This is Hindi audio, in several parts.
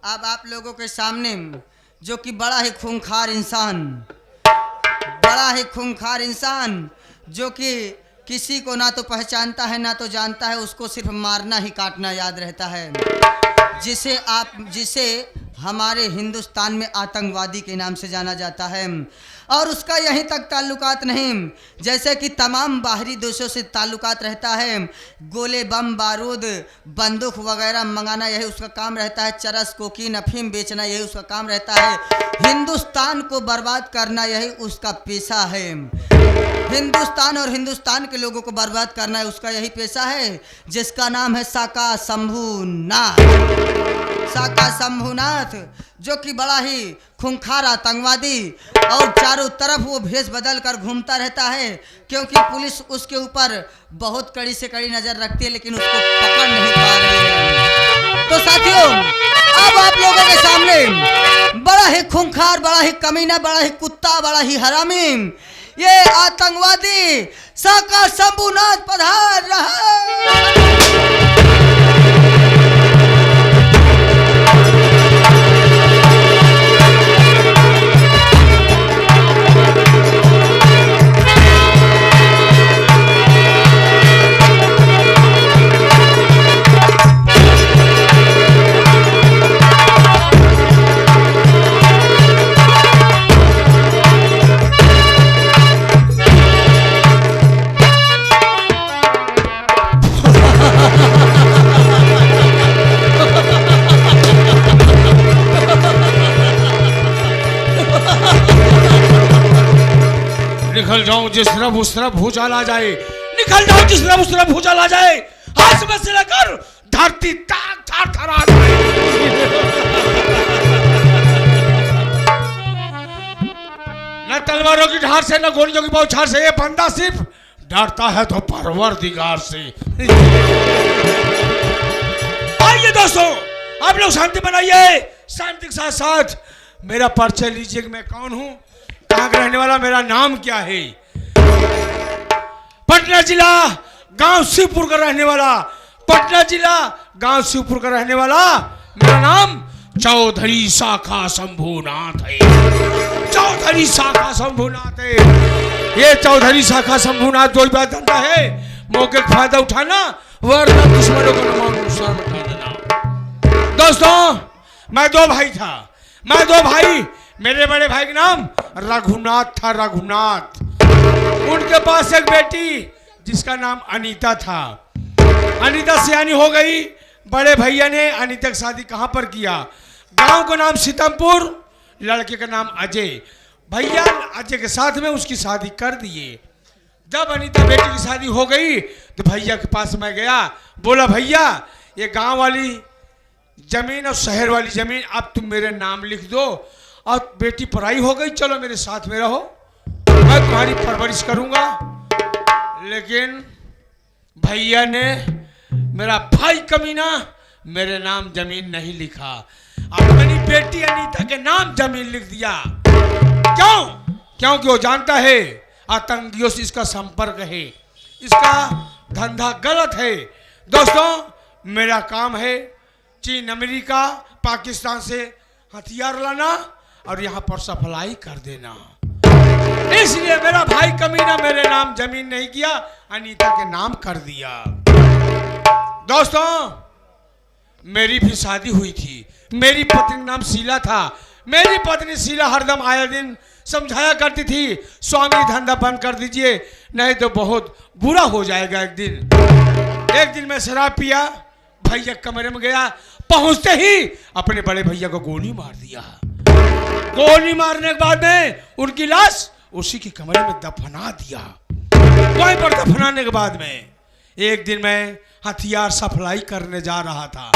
अब आप लोगों के सामने जो कि बड़ा ही खूंखार इंसान जो कि किसी को ना तो पहचानता है ना तो जानता है, उसको सिर्फ मारना ही काटना याद रहता है, जिसे हमारे हिंदुस्तान में आतंकवादी के नाम से जाना जाता है। और उसका यहीं तक ताल्लुकात नहीं, जैसे कि तमाम बाहरी देशों से ताल्लुकात रहता है। गोले, बम, बारूद, बंदूक वगैरह मंगाना यही उसका काम रहता है। चरस, कोकीन, अफीम बेचना यही उसका काम रहता है। हिंदुस्तान को बर्बाद करना यही उसका पेशा है। हिंदुस्तान और हिंदुस्तान के लोगों को बर्बाद करना है उसका यही पेशा है, जिसका नाम है साका शंभूनाथ, जो कि बड़ा ही खूंखार आतंकवादी और चारों तरफ वो भेष बदल कर घूमता रहता है, क्योंकि पुलिस उसके ऊपर बहुत कड़ी से कड़ी नज़र रखती है, लेकिन उसको पकड़ नहीं पा रही है। तो साथियों, अब आप लोगों के सामने बड़ा ही खूंखार, बड़ा ही कमीना, बड़ा ही कुत्ता, बड़ा ही हरामी ये आतंकवादी साका शंभूनाथ पधार रहा। निकल जाऊं जिस तरफ उस तरफ भूचाल आ जाए, निकल जाऊं जिस तरफ उस तरफ भूचाल आ जाए, आसमान से लेकर धरती तक थर-थर आ जाए। न तलवारों की धार से, न गोलियों की बौछार से, ये बंदा सिर्फ डरता है तो परवरदिगार से। आइए दोस्तों, आप लोग शांति बनाइए, शांति के साथ साथ मेरा परिचय लीजिए कि मैं कौन हूं, कहाँ का रहने वाला, मेरा नाम क्या है। पटना जिला गांव शिवपुर का रहने वाला, पटना जिला गांव शिवपुर का रहने वाला, मेरा नाम चौधरी साका शंभूनाथ है। चौधरी साका शंभूनाथ है। ये चौधरी साका शंभूनाथ जो बात जानता है, मौके का फायदा उठाना, वरना दुश्मनों को नुकसान उठा देना। दोस्तों, मैं दो भाई, मेरे बड़े भाई का नाम रघुनाथ था, रघुनाथ। उनके पास एक बेटी जिसका नाम अनीता था। अनीता सियानी हो गई, बड़े भैया ने अनीता की शादी कहाँ पर किया, गांव का नाम सीतमपुर, लड़के का नाम अजय। भैया अजय के साथ में उसकी शादी कर दिए। जब अनीता बेटी की शादी हो गई तो भैया के पास मैं गया, बोला भैया ये गांव वाली जमीन और शहर वाली जमीन अब तुम मेरे नाम लिख दो, और बेटी पढ़ाई हो गई, चलो मेरे साथ में रहो, मैं तुम्हारी परवरिश करूंगा। लेकिन भैया ने, मेरा भाई कमीना, मेरे नाम जमीन नहीं लिखा, अपनी बेटी अनीता के नाम जमीन लिख दिया। क्यों? क्योंकि वो जानता है आतंकियों से इसका संपर्क है, इसका धंधा गलत है। दोस्तों, मेरा काम है चीन, अमेरिका, पाकिस्तान से हथियार लाना और यहाँ पर सप्लाई कर देना। इसलिए मेरा भाई कमीना मेरे नाम जमीन नहीं किया, अनीता के नाम कर दिया। दोस्तों, मेरी भी शादी हुई थी, मेरी पत्नी का नाम शीला था। मेरी पत्नी शीला हरदम आए दिन समझाया करती थी, स्वामी धंधा बंद कर दीजिए, नहीं तो बहुत बुरा हो जाएगा। एक दिन मैं शराब पिया, भैया कमरे में गया, पहुंचते ही अपने बड़े भैया को गोली मार दिया। गोली मारने के बाद में उनकी लाश उसी के कमरे में दफना दिया। वहीं पर दफनाने के बाद में एक दिन मैं हथियार सप्लाई करने जा रहा था।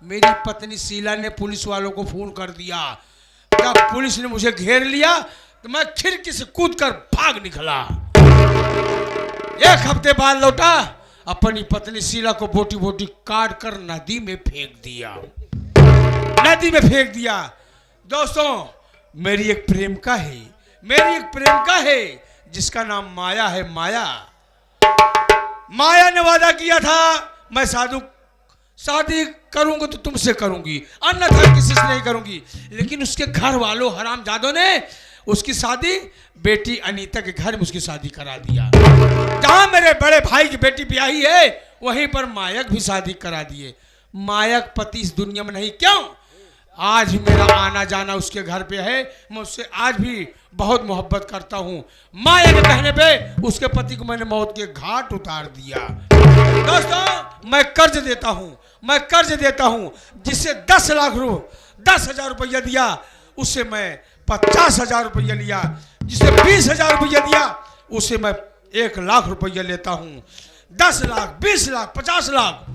मेरी पत्नी शीला ने पुलिस वालों को फोन कर दिया। जब पुलिस ने मुझे घेर लिया तो मैं खिड़की से कूदकर भाग निकला। एक हफ्ते बाद लौटा, अपनी पत्नी शीला को बोटी बोटी काट कर नदी में फेंक दिया। दोस्तों, मेरी एक प्रेमिका है जिसका नाम माया है। माया ने वादा किया था मैं शादी करूंगा तो तुमसे करूंगी, अन्यथा किसी से नहीं करूंगी। लेकिन उसके घर वालों हरामजादों ने उसकी शादी बेटी अनीता के घर में उसकी शादी करा दिया। जहां मेरे बड़े भाई की बेटी ब्याही है वहीं पर मायक भी शादी करा दिए। मायक पति इस दुनिया में नहीं, क्यों? आज भी मेरा आना जाना उसके घर पे है, मैं उससे आज भी बहुत मोहब्बत करता हूँ। माया के कहने पे उसके पति को मैंने मौत के घाट उतार दिया। दोस्तों, मैं कर्ज देता हूँ, जिससे 10,000 रुपया दिया उससे मैं 50,000 रुपया लिया, जिसे 20,000 रुपया दिया उससे मैं 1,00,000 रुपया लेता हूँ। 10 लाख, 20 लाख, 50 लाख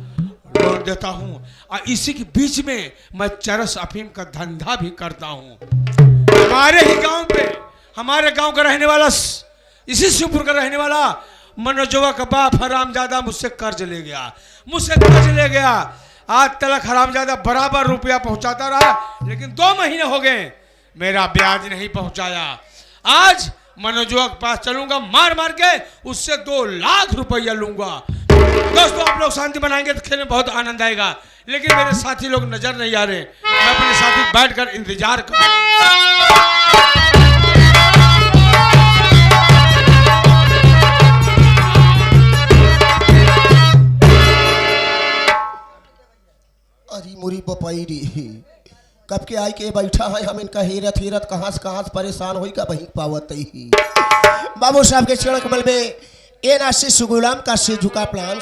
लोन देता हूँ, और इसी के बीच में मैं चरस अफीम का धंधा भी करता हूँ। हमारे ही गांव पे, हमारे गांव का रहने वाला, इसी शिवपुर का रहने वाला मनोजवा का बाप हरामजादा मुझसे कर्ज ले गया। आज तक हरामजादा बराबर रुपया पहुंचाता रहा, लेकिन 2 महीने हो गए मेरा ब्याज नहीं पहुंचाया। आज मनोजवा के पास चलूंगा, मार के उससे 2 लाख रुपया लूंगा। दोस्तों, आप लोग शांति बनाएंगे तो खेलने में बहुत आनंद आएगा, लेकिन मेरे साथी लोग नजर नहीं आ रहे। मैं अपने साथी बैठकर इंतजार करूंगा। अरे मुरी बपाई रे, कब के आई के बैठा है, हम इनका हेरत कहाँ से परेशान होई का बही पावत ही। बाबू साहब के चरण कमल में ए ना शिशु गुलाम का से झुका प्लान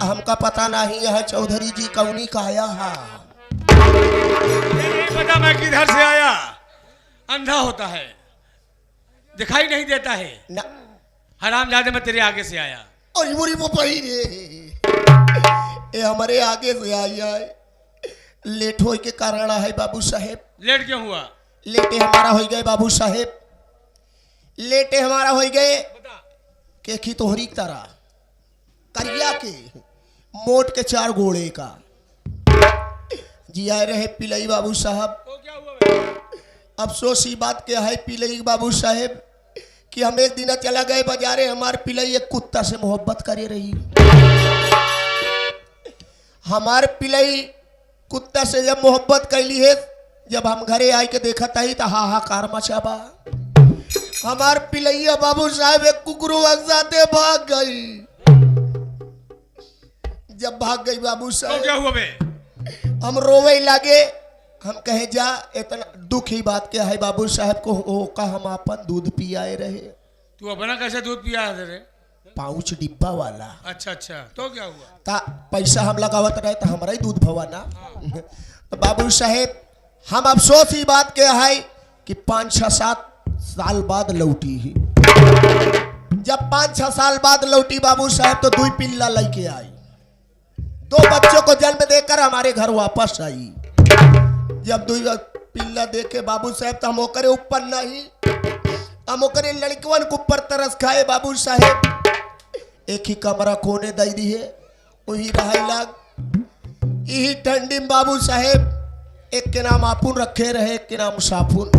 हमका पता नहीं है चौधरी जी कौनी का आया है। नहीं पता मैं किधर से आया। अंधा होता है, दिखाई नहीं देता है ना। हरामजादे, मैं तेरे आगे से आया। और मुरी बपाई रे, ये हमारे आगे से आई है। लेट हो के कारण है बाबू साहेब। लेट क्यों हुआ? लेटे हमारा हो गए बाबू साहेब, लेटे हमारा हो गए के खी तोहरी तरह करिया के मोट के 4 घोड़े का जिया रहे पिलई बाबू साहब। तो क्या हुआ? अफसोस ही बात क्या है पिलई बाबू साहेब कि हम एक दिन चला गए बाजारे, हमारे पिलई एक कुत्ता से मोहब्बत करे रही। हमारे पिलई कुत्ता से जब मोहब्बत कैली है, जब हम घरे आई के देखा था तो हाहाकार मचाबा। हमार पिलैया बाबू साहब एक कुकरू अगजाते भाग गई। जब भाग गई बाबू साहब, तो क्या हुआ बे? हम रोवे लागे। हम कहे जा, इतना दुख ही बात क्या है बाबू साहब को हो का हम अपन दूध पियाए रहे। तू अपना कैसे दूध पिया है तेरे? पाउच डिब्बा वाला। अच्छा, तो क्या हुआ? ता पैसा हम लगावत रहे तो हमारा ही दूध भवाना। तो बाबू साहेब, हम अफसोस ही बात क्या है कि 5-6-7 साल बाद लौटी ही। जब 5-6 साल बाद लौटी बाबू साहब तो 2 पिल्ला लेके आई। 2 बच्चों को जन्म देकर हमारे घर वापस आई। जब 2 पिल्ला देखे बाबू साहब तो हम ओकरे ऊपर नहीं, हम ओकरे लड़कवन के ऊपर तरस खाए बाबू साहेब। एक ही कमरा कोने दे दी है, वही रहा लाग। यही ठंडी में बाबू साहेब एक के नाम आपुन रखे रहे, एक के नाम सापुन।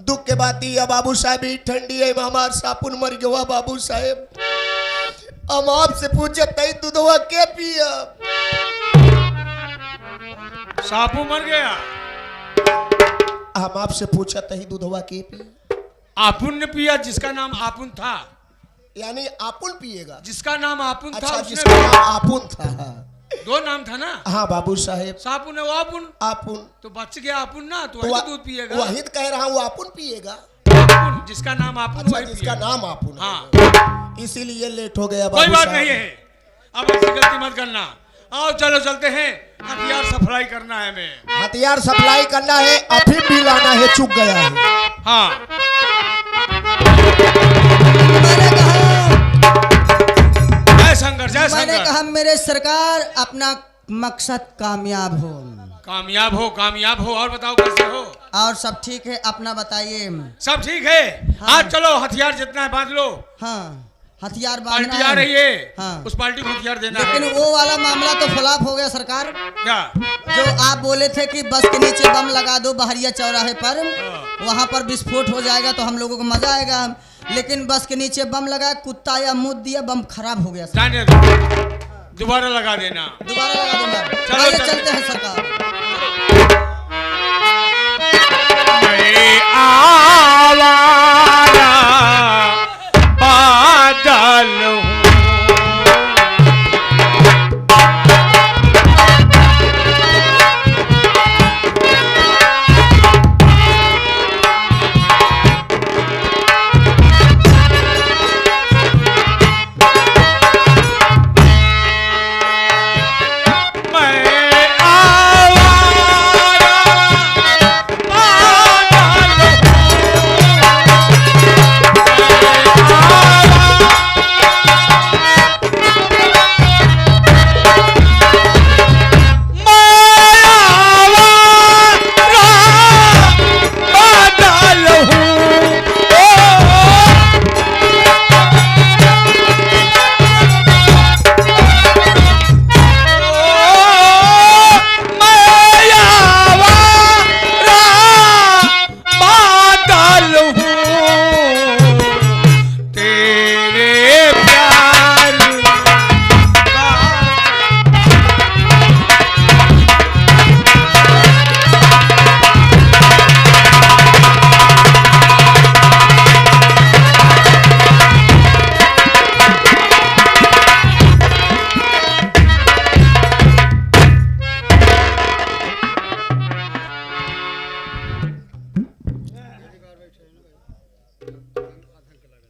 दुख के बात यह बाबू साहब ही ठंडी है, हमार सापुन मर गया बाबू साहेब। हम आपसे पूछे तई दूधवा के पिया? सापू मर गया। हम आपसे पूछा तही दूधवा के पिया? आपुन ने पिया, जिसका नाम आपुन था। यानी आपुन पिएगा? जिसका नाम आपुन था, अच्छा, उसने जिसका नाम आपुन था। 2 नाम था ना? हाँ बाबू साहेब। सापुन है वो आपुन। आपुन तो बच गया आपुन ना, तो वही दूध पिएगा। वही तो कह रहा हूँ, आपुन पिएगा। आपुन, जिसका नाम आपुन, अच्छा, वही जिसका पिएगा। नाम आपुन। हाँ, इसीलिए लेट हो गया कोई बाबू बात साहब। नहीं है। अब ऐसी गलती मत करना। आओ चलो चलते हैं, हथियार सप्लाई करना है हमें। हथियार सप्लाई करना है, अफीम भी लाना है, चुक गया है। हाँ, जय मैंने शंकर। कहा मेरे सरकार अपना मकसद कामयाब कामयाब हो। और बताओ कैसे हो? और सब ठीक है, अपना बताइए। सब ठीक है। हाँ। आज चलो, हथियार जितना है बांध लो। हाँ, हथियार बांधना पार्टी आ रही है। हाँ। उस पार्टी को हथियार देना लेकिन है। वो वाला मामला तो फ्लॉप हो गया सरकार। क्या? जो आप बोले थे कि बस के नीचे बम लगा दो बहरिया चौराहे पर, वहां पर विस्फोट हो जाएगा तो हम लोगों को मजा आएगा। लेकिन बस के नीचे बम लगा, कुत्ता या मुंह दिया, बम खराब हो गया सर। जाने दो, दोबारा लगा देना। दोबारा लगा दूंगा। चलो, आइए चलो। चलते हैं सरकार। मैं आवारा बादल हूँ,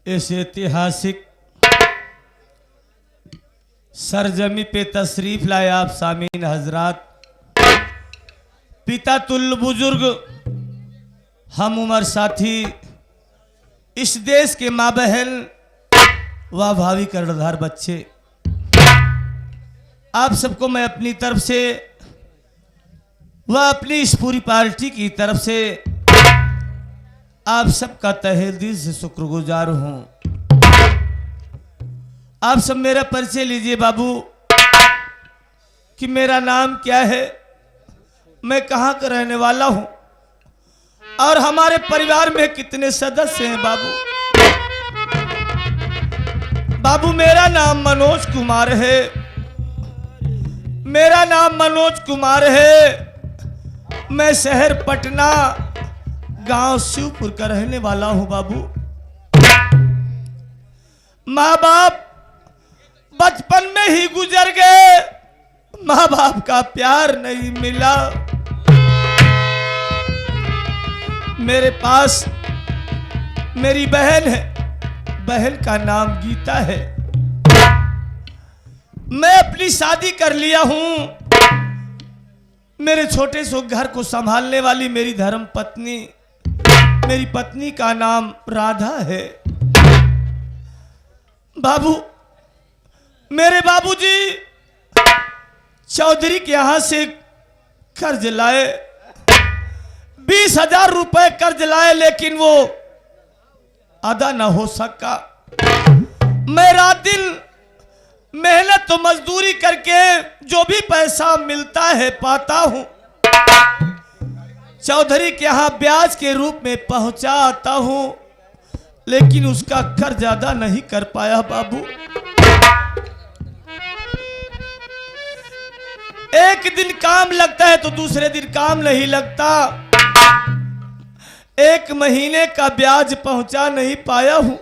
इस ऐतिहासिक सरजमी पे तशरीफ लाए आप सामीन हजरात, पिता तुल्य बुजुर्ग, हम उम्र साथी, इस देश के माँ बहन व भावी कर्णधार बच्चे, आप सबको मैं अपनी तरफ से व अपनी इस पूरी पार्टी की तरफ से आप सबका तहे दिल से शुक्रगुजार हूं। आप सब मेरा परिचय लीजिए बाबू कि मेरा नाम क्या है, मैं कहां का रहने वाला हूं और हमारे परिवार में कितने सदस्य हैं। बाबू मेरा नाम मनोज कुमार है, मेरा नाम मनोज कुमार है। मैं शहर पटना गांव शिवपुर का रहने वाला हूं बाबू। माँ बाप बचपन में ही गुजर गए, माँ बाप का प्यार नहीं मिला। मेरे पास मेरी बहन है, बहन का नाम गीता है। मैं अपनी शादी कर लिया हूं। मेरे छोटे से घर को संभालने वाली मेरी धर्म पत्नी, मेरी पत्नी का नाम राधा है। बाबू, मेरे बाबूजी चौधरी के यहां से कर्ज लाए, 20,000 रुपए कर्ज लाए, लेकिन वो अदा ना हो सका। मैं रात दिन मेहनत तो मजदूरी करके जो भी पैसा मिलता है पाता हूं, चौधरी के यहां ब्याज के रूप में पहुंचा आता हूं, लेकिन उसका कर्ज अदा नहीं कर पाया बाबू। एक दिन काम लगता है तो दूसरे दिन काम नहीं लगता। 1 महीने का ब्याज पहुंचा नहीं पाया हूं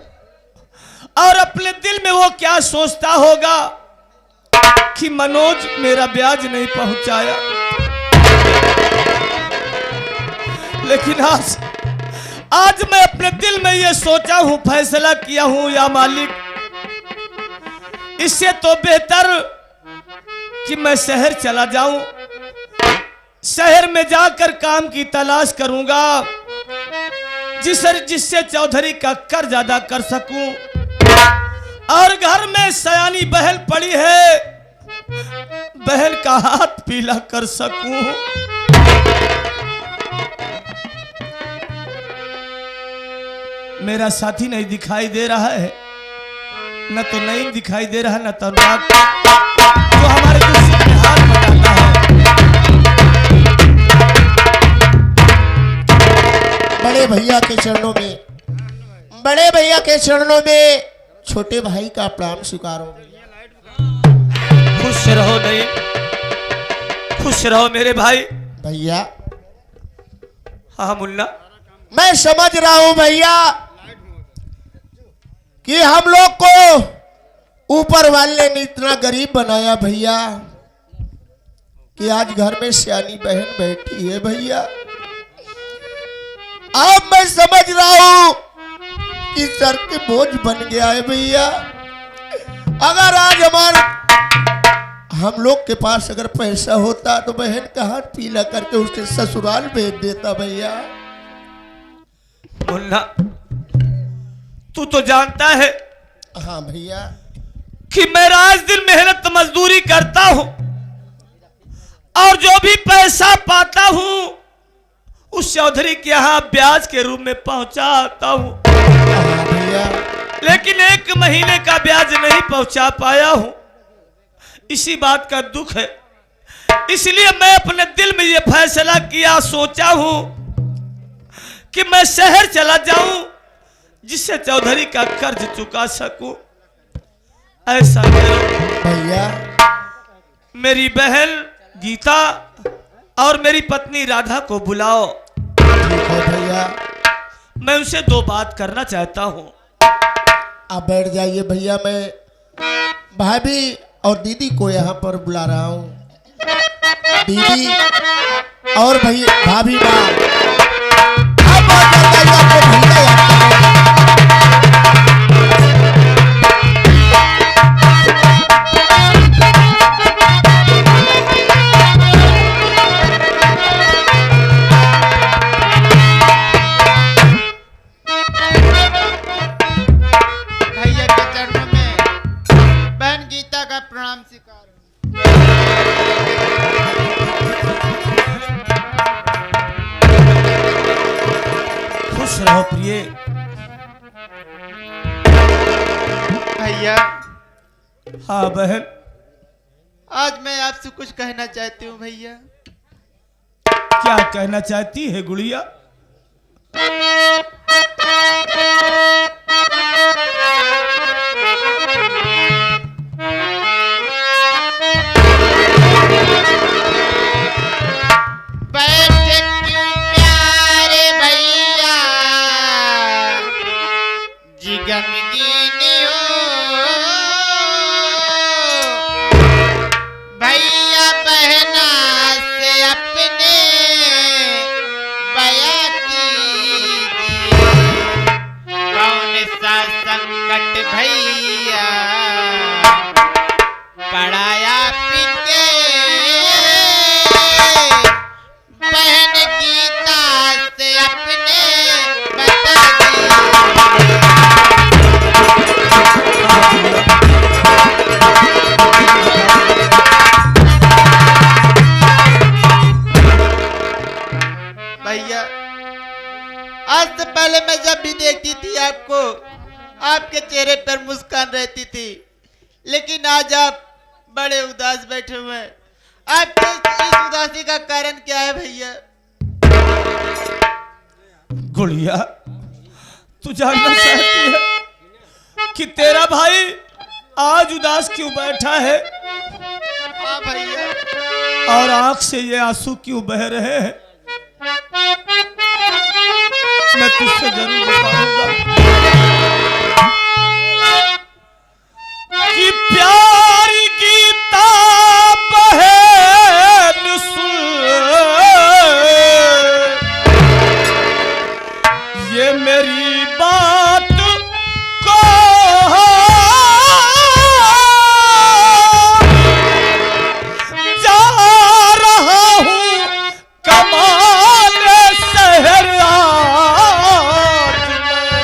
और अपने दिल में वो क्या सोचता होगा कि मनोज मेरा ब्याज नहीं पहुंचाया। लेकिन आज मैं अपने दिल में ये सोचा हूं, फैसला किया हूं, या मालिक, इससे तो बेहतर कि मैं शहर चला जाऊं, शहर में जाकर काम की तलाश करूंगा जिससे चौधरी का कर्ज अदा कर सकूं और घर में सयानी बहन पड़ी है, बहन का हाथ पीला कर सकूं। मेरा साथी नहीं दिखाई दे रहा है, न तो नईम दिखाई दे रहा, न तो नाग, जो हमारे दुश्मन में हाथ बटाता है। बड़े भैया के चरणों में बड़े भैया के चरणों में छोटे भाई का प्रणाम स्वीकारो भैया। खुश रहो नहीं, खुश रहो मेरे भाई। भैया हाँ मुन्ना, मैं समझ रहा हूं भैया कि हम लोग को ऊपर वाले ने इतना गरीब बनाया भैया कि आज घर में सियानी बहन बैठी है भैया। अब मैं समझ रहा हूं कि सर के बोझ बन गया है भैया। अगर आज हम लोग के पास अगर पैसा होता तो बहन का हाथ पीला करके उसके ससुराल भेज देता भैया। मुन्ना तू तो जानता है हाँ भैया कि मैं रात दिन मेहनत मजदूरी करता हूं और जो भी पैसा पाता हूं उस चौधरी के यहां ब्याज के रूप में पहुंचाता हूं, हाँ भैया लेकिन 1 महीने का ब्याज नहीं पहुंचा पाया हूं। इसी बात का दुख है, इसलिए मैं अपने दिल में यह फैसला किया, सोचा हूं कि मैं शहर चला जाऊं जिससे चौधरी का कर्ज चुका सकूं। ऐसा करो भैया मेरी बहन गीता और मेरी पत्नी राधा को बुलाओ, ठीक है भैया। मैं उनसे 2 बात करना चाहता हूं। आप बैठ जाइए भैया, मैं भाभी और दीदी को यहाँ पर बुला रहा हूँ। दीदी और भैया भाभी माँ अब आ जाता है आपको भैया याद करें। भैया के चरणों में बहन गीता का प्रणाम स्वीकार। खुश रहो प्रिय। भैया हाँ बहन, आज मैं आपसे कुछ कहना चाहती हूँ भैया। क्या कहना चाहती है गुड़िया? बैठ क्यों प्यारे भैया जी गमगीन हो, भैया बहना से अपने बया कीजिए, कौन सा संकट भैया पड़ाया पिके बहन गीता से अपने बता दीजिए। भैया आज से पहले मैं जब भी देखती थी आपको, आपके चेहरे पर मुस्कान रहती थी, लेकिन आज आप बड़े उदास बैठे हुए हैं। आपके इस उदासी का कारण क्या है भैया? गुड़िया तू जानना चाहती है कि तेरा भाई आज उदास क्यों बैठा है हाँ भैया, और आंख से ये आंसू क्यों बह रहे हैं? मैं तुझसे जरूर बताऊंगा कि प्यारी गीता बहन सुन, ये मेरी बात को जा रहा हूँ कमाने शहर आज मैं।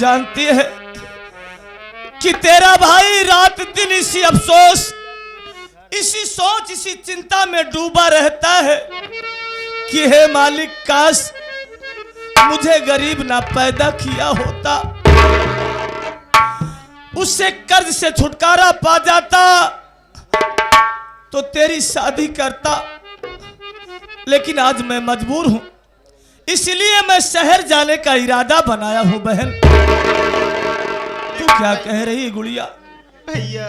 जानती है कि तेरा भाई रात दिन इसी अफसोस, इसी सोच, इसी चिंता में डूबा रहता है कि हे मालिक, काश मुझे गरीब ना पैदा किया होता, उससे कर्ज से छुटकारा पा जाता तो तेरी शादी करता। लेकिन आज मैं मजबूर हूं, इसलिए मैं शहर जाने का इरादा बनाया हूं। बहन, तू क्या कह रही गुड़िया? भैया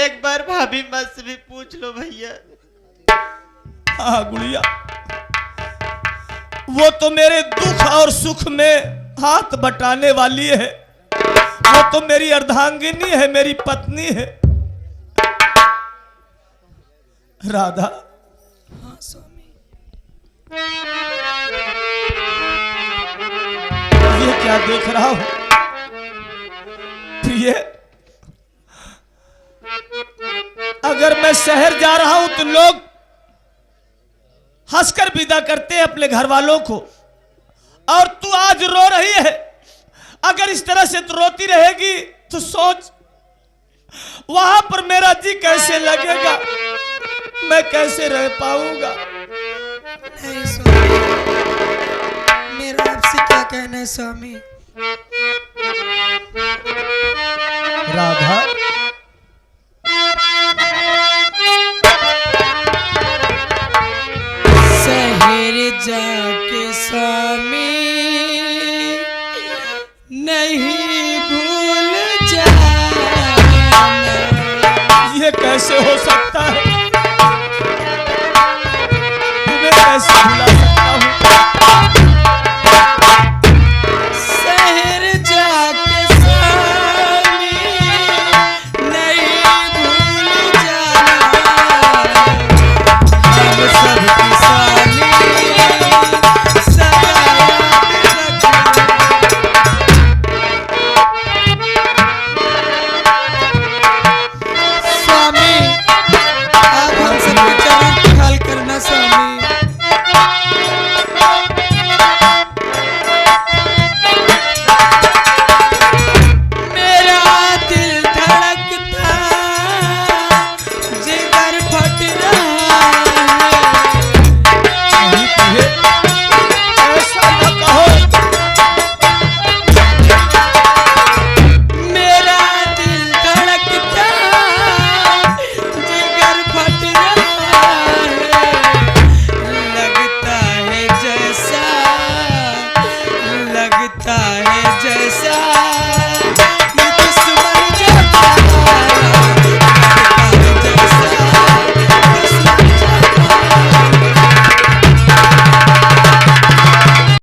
एक बार भाभी माँ से भी पूछ लो भैया। हाँ गुड़िया, वो तो मेरे दुख और सुख में हाथ बटाने वाली है, वो तो मेरी अर्धांगिनी है, मेरी पत्नी है। राधा, हाँ स्वामी। ये क्या देख रहा हूं? प्रिय, अगर मैं शहर जा रहा हूं तो लोग हंसकर विदा करते हैं अपने घर वालों को, और तू आज रो रही है। अगर इस तरह से तू रोती रहेगी तो सोच, वहां पर मेरा जी कैसे लगेगा, मैं कैसे रह पाऊंगा। नहीं स्वामी, मेरा आपसे क्या कहना है स्वामी। राधा, शहर जाके स्वामी नहीं भूल जाना। ये कैसे हो सकता